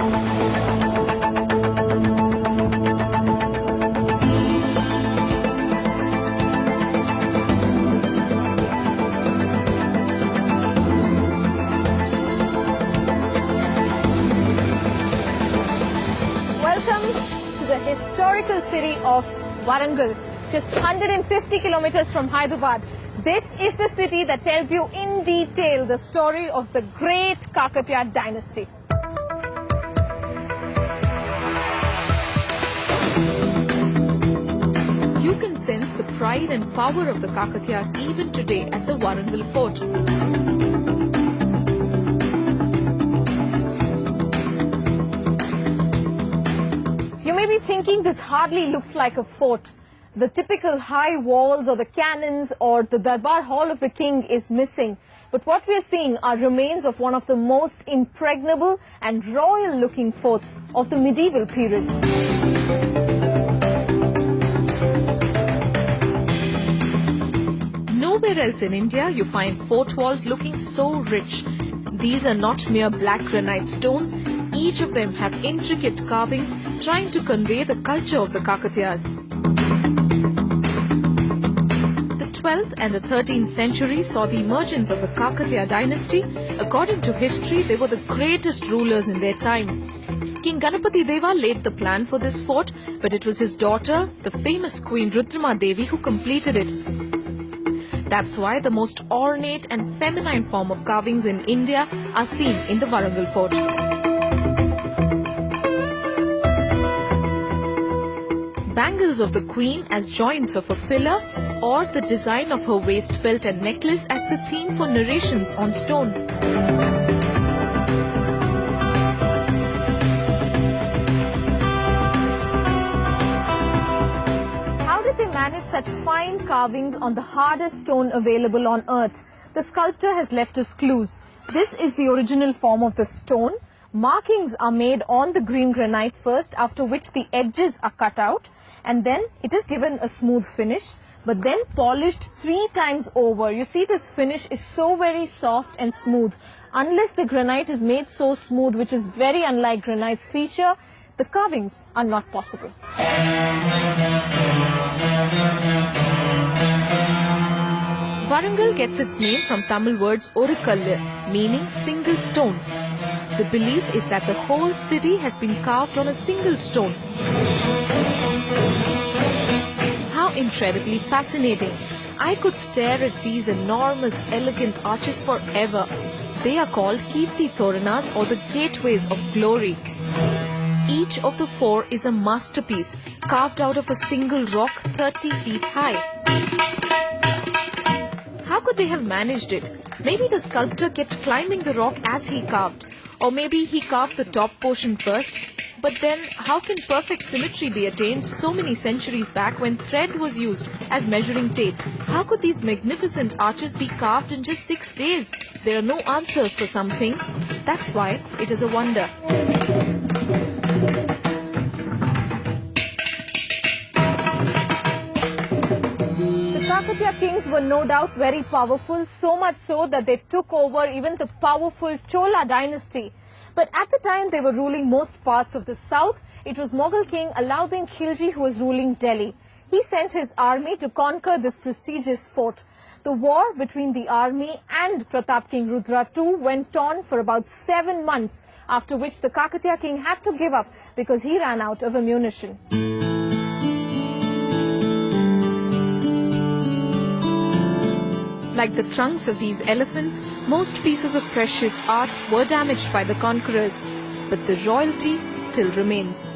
Welcome to the historical city of Warangal, just 150 kilometers from Hyderabad. This is the city that tells you in detail the story of the great Kakatiya dynasty. You can sense the pride and power of the Kakatiyas even today at the Warangal Fort. You may be thinking this hardly looks like a fort. The typical high walls or the cannons or the Darbar Hall of the King is missing. But what we are seeing are remains of one of the most impregnable and royal looking forts of the medieval period. Nowhere else in India you find fort walls looking so rich. These are not mere black granite stones. Each of them have intricate carvings trying to convey the culture of the Kakatiyas. The 12th and the 13th century saw the emergence of the Kakatiya dynasty. According to history, they were the greatest rulers in their time. King Ganapati Deva laid the plan for this fort, but it was his daughter, the famous Queen Rudrama Devi, who completed it. That's why the most ornate and feminine form of carvings in India are seen in the Warangal Fort. Bangles of the Queen as joints of a pillar, or the design of her waist belt and necklace as the theme for narrations on stone. How did they manage such fine carvings on the hardest stone available on earth? The sculptor has left us clues. This is the original form of the stone. Markings are made on the green granite first, after which the edges are cut out, and then it is given a smooth finish, but then polished 3 times over. You see, this finish is so very soft and smooth. Unless the granite is made so smooth, which is very unlike granite's feature, the carvings are not possible. Warangal gets its name from Tamil words Orukallu, meaning single stone. The belief is that the whole city has been carved on a single stone. How incredibly fascinating. I could stare at these enormous, elegant arches forever. They are called Kirti Thoranas, or the gateways of glory. Each of the 4 is a masterpiece, carved out of a single rock 30 feet high. How could they have managed it? Maybe the sculptor kept climbing the rock as he carved. Or maybe he carved the top portion first. But then, how can perfect symmetry be attained so many centuries back when thread was used as measuring tape? How could these magnificent arches be carved in just 6 days? There are no answers for some things. That's why it is a wonder. Kakatiya kings were no doubt very powerful, so much so that they took over even the powerful Chola dynasty. But at the time they were ruling most parts of the south, it was Mughal king Alauddin Khilji who was ruling Delhi. He sent his army to conquer this prestigious fort. The war between the army and Pratap King Rudra II went on for about 7 months, after which the Kakatiya king had to give up because he ran out of ammunition. Like the trunks of these elephants, most pieces of precious art were damaged by the conquerors, but the royalty still remains.